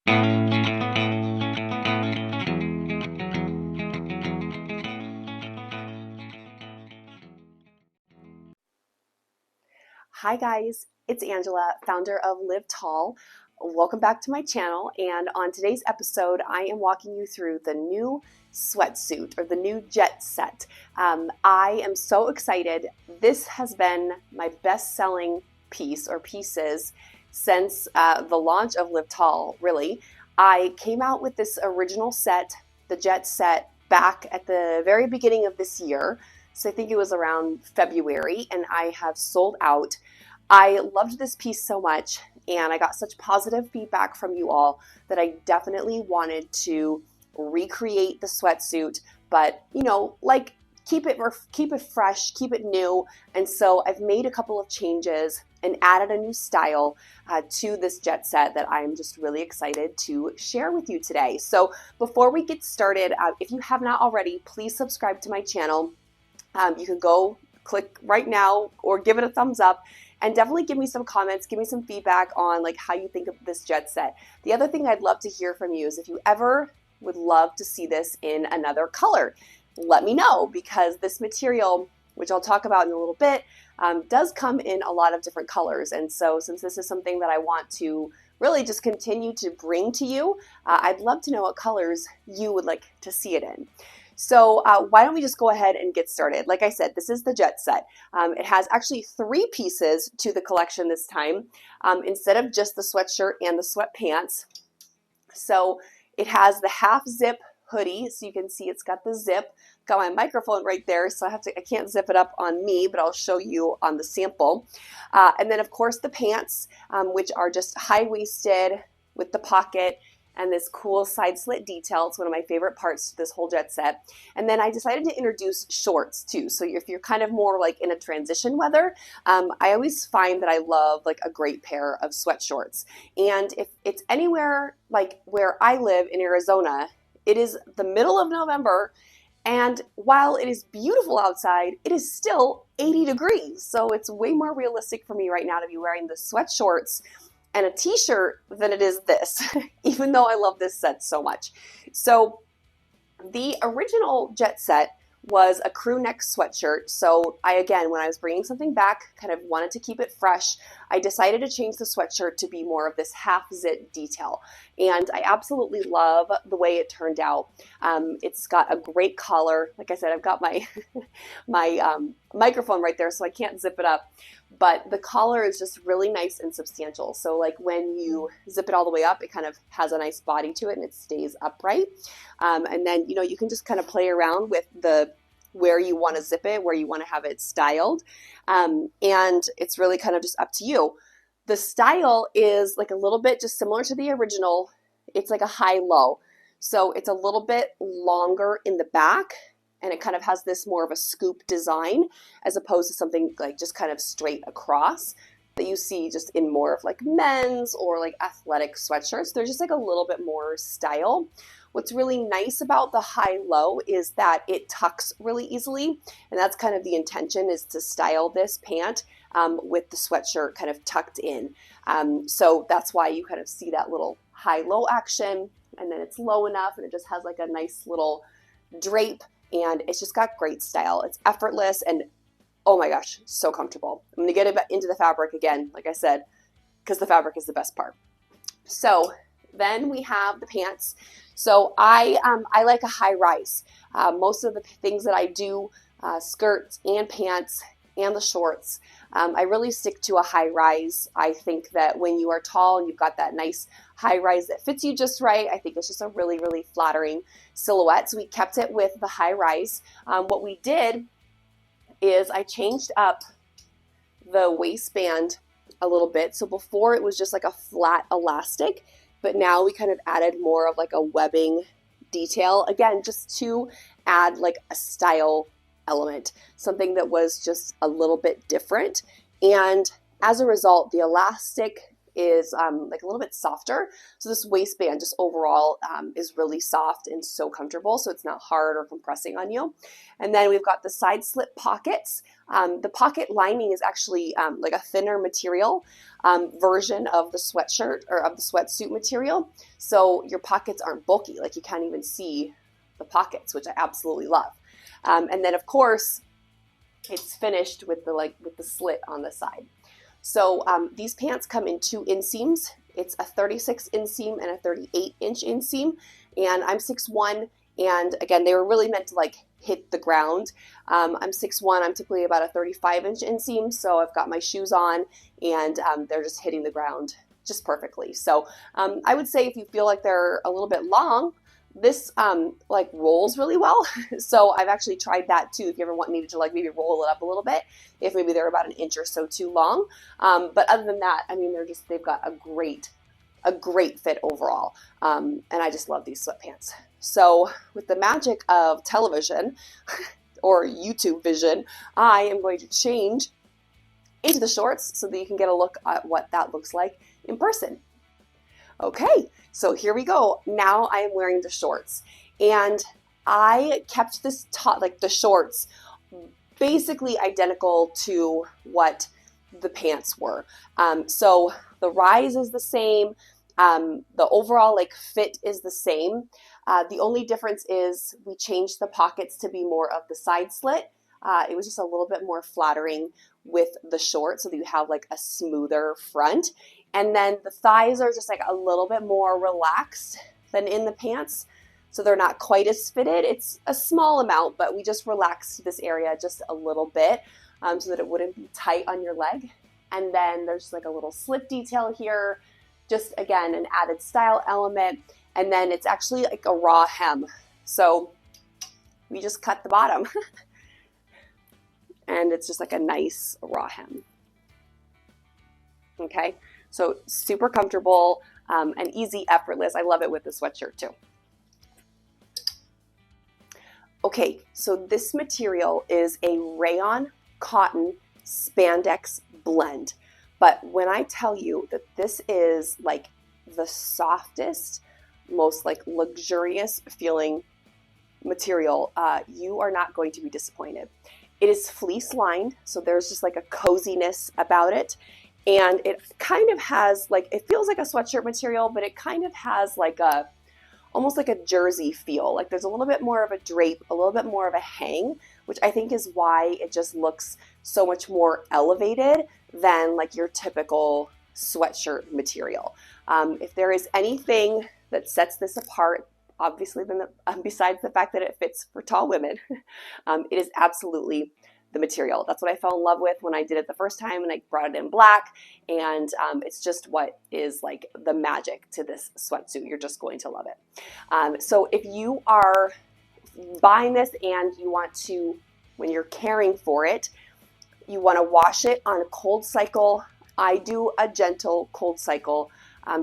Hi guys, it's Angela, founder of Live Tall. Welcome back to my channel, and on today's episode I am walking you through the new sweatsuit, or the new jet set. I am so excited. This has been my best-selling piece or pieces since the launch of Live Tall, really. I came out with this original set, the jet set, back at the very beginning of this year. So I think it was around February, and I have sold out. I loved this piece so much, and I got such positive feedback from you all that I definitely wanted to recreate the sweatsuit, but like keep it fresh, keep it new. And so I've made a couple of changes and added a new style to this jet set that I'm just really excited to share with you today. So before we get started, if you have not already, please subscribe to my channel. You can go click right now or give it a thumbs up, and definitely give me some comments, give me some feedback on like how you think of this jet set. The other thing I'd love to hear from you is if you ever would love to see this in another color, let me know, because this material, which I'll talk about in a little bit, does come in a lot of different colors. And so since this is something that I want to really just continue to bring to you, I'd love to know what colors you would like to see it in. So why don't we just go ahead and get started? Like I said, this is the jet set. It has actually 3 pieces to the collection this time, instead of just the sweatshirt and the sweatpants. So it has the half zip hoodie, so you can see it's got the zip. Got my microphone right there, so I can't zip it up on me, but I'll show you on the sample. And then of course the pants, which are just high-waisted with the pocket and this cool side slit detail. It's one of my favorite parts to this whole jet set. And then I decided to introduce shorts too. So if you're kind of more like in a transition weather, I always find that I love like a great pair of sweat shorts. And if it's anywhere like where I live in Arizona, it is the middle of November, and while it is beautiful outside, it is still 80 degrees. So it's way more realistic for me right now to be wearing the sweat shorts and a t-shirt than it is this, even though I love this set so much. So the original jet set was a crew neck sweatshirt. So again, when I was bringing something back, kind of wanted to keep it fresh, I decided to change the sweatshirt to be more of this half zip detail. And I absolutely love the way it turned out. It's got a great collar. Like I said, I've got my microphone right there, so I can't zip it up. But the collar is just really nice and substantial. So like when you zip it all the way up, it kind of has a nice body to it and it stays upright. And then, you can just kind of play around with where you want to zip it, where you want to have it styled. And it's really kind of just up to you. The style is like a little bit just similar to the original. It's like a high-low. So it's a little bit longer in the back, and it kind of has this more of a scoop design as opposed to something like just kind of straight across that you see just in more of like men's or like athletic sweatshirts. They're just like a little bit more style. What's really nice about the high-low is that it tucks really easily, and that's kind of the intention, is to style this pant with the sweatshirt kind of tucked in. So that's why you kind of see that little high-low action, and then it's low enough and it just has like a nice little drape, and it's just got great style. It's effortless, and oh my gosh, so comfortable. I'm going to get it into the fabric again, like I said, because the fabric is the best part. So then we have the pants. So I like a high rise. Most of the things that I do, skirts and pants and the shorts, I really stick to a high rise. I think that when you are tall and you've got that nice high rise that fits you just right, I think it's just a really, really flattering silhouette. So we kept it with the high rise. What we did is I changed up the waistband a little bit. So before it was just like a flat elastic, but now we kind of added more of like a webbing detail, again, just to add like a style element, something that was just a little bit different. And as a result, the elastic is like a little bit softer. So this waistband just overall is really soft and so comfortable. So it's not hard or compressing on you. And then we've got the side slip pockets. The pocket lining is actually like a thinner material version of the sweatshirt or of the sweatsuit material. So your pockets aren't bulky, like you can't even see the pockets, which I absolutely love. And then of course, it's finished with the slit on the side. So these pants come in 2 inseams. It's a 36 inseam and a 38-inch inseam. And I'm 6'1", and again, they were really meant to like hit the ground. I'm 6'1", I'm typically about a 35-inch inseam, so I've got my shoes on, and they're just hitting the ground just perfectly. So I would say if you feel like they're a little bit long, this like rolls really well. So I've actually tried that too. If you ever needed to like maybe roll it up a little bit, if maybe they're about an inch or so too long. But other than that, I mean, they've got a great fit overall. And I just love these sweatpants. So with the magic of television or YouTube vision, I am going to change into the shorts so that you can get a look at what that looks like in person. Okay, so here we go. Now I am wearing the shorts, and I kept this top, like the shorts, basically identical to what the pants were. So the rise is the same. The overall like fit is the same. The only difference is we changed the pockets to be more of the side slit. It was just a little bit more flattering with the short so that you have like a smoother front. And then the thighs are just like a little bit more relaxed than in the pants. So they're not quite as fitted. It's a small amount, but we just relaxed this area just a little bit so that it wouldn't be tight on your leg. And then there's like a little slip detail here. Just again, an added style element. And then it's actually like a raw hem. So we just cut the bottom. And it's just like a nice raw hem. Okay, so super comfortable and easy, effortless. I love it with the sweatshirt too. Okay, so this material is a rayon cotton spandex blend. But when I tell you that this is like the softest, most like luxurious feeling material, you are not going to be disappointed. It is fleece lined, so there's just like a coziness about it. And it kind of has like, it feels like a sweatshirt material, but it kind of has like a, almost like a jersey feel. Like there's a little bit more of a drape, a little bit more of a hang, which I think is why it just looks so much more elevated than like your typical sweatshirt material. If there is anything that sets this apart, obviously, besides the fact that it fits for tall women, it is absolutely the material. That's what I fell in love with when I did it the first time, and I brought it in black, and it's just what is like the magic to this sweatsuit. You're just going to love it. So if you are buying this and you want to, when you're caring for it, you want to wash it on a cold cycle. I do a gentle cold cycle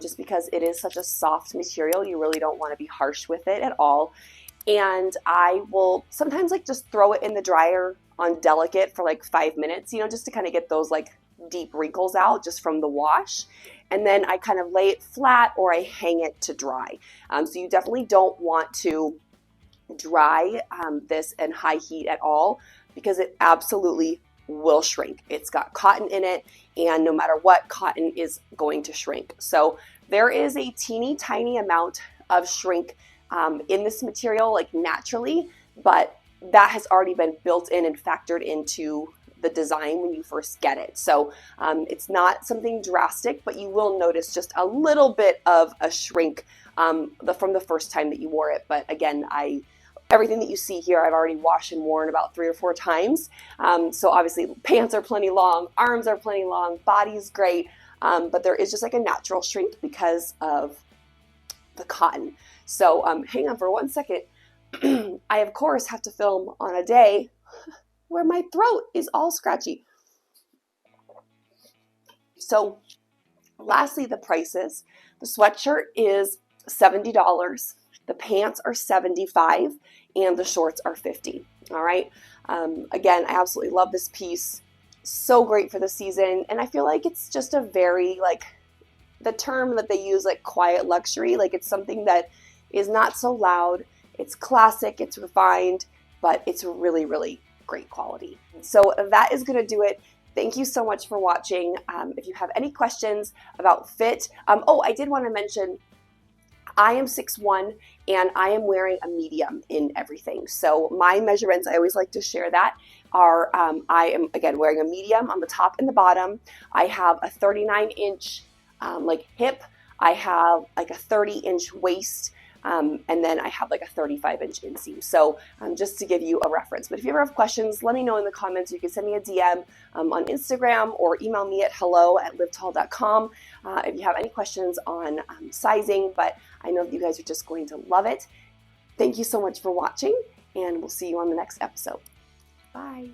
just because it is such a soft material. You really don't want to be harsh with it at all. And I will sometimes like just throw it in the dryer on delicate for like 5 minutes, you know, just to kind of get those like deep wrinkles out just from the wash. And then I kind of lay it flat or I hang it to dry. So you definitely don't want to dry this in high heat at all because it absolutely will shrink. It's got cotton in it, and no matter what, cotton is going to shrink. So there is a teeny tiny amount of shrink in this material, like naturally, but that has already been built in and factored into the design when you first get it. So it's not something drastic, but you will notice just a little bit of a shrink from the first time that you wore it. But again, everything that you see here, I've already washed and worn about 3 or 4 times. So obviously pants are plenty long, arms are plenty long, body's great, but there is just like a natural shrink because of the cotton. So hang on for 1 second. I, of course, have to film on a day where my throat is all scratchy. So lastly, the prices. The sweatshirt is $70. The pants are $75 and the shorts are $50. All right. Again, I absolutely love this piece. So great for the season. And I feel like it's just a very like the term that they use, like quiet luxury. Like it's something that is not so loud. It's classic, it's refined, but it's really, really great quality. So that is gonna do it. Thank you so much for watching. If you have any questions about fit, oh, I did want to mention, I am 6'1", and I am wearing a medium in everything. So my measurements, I always like to share that, are I am, again, wearing a medium on the top and the bottom. I have a 39-inch like hip. I have like a 30-inch waist. And then I have like a 35-inch inseam. So just to give you a reference. But if you ever have questions, let me know in the comments. You can send me a DM on Instagram or email me at hello@livetall.com if you have any questions on sizing. But I know that you guys are just going to love it. Thank you so much for watching, and we'll see you on the next episode. Bye.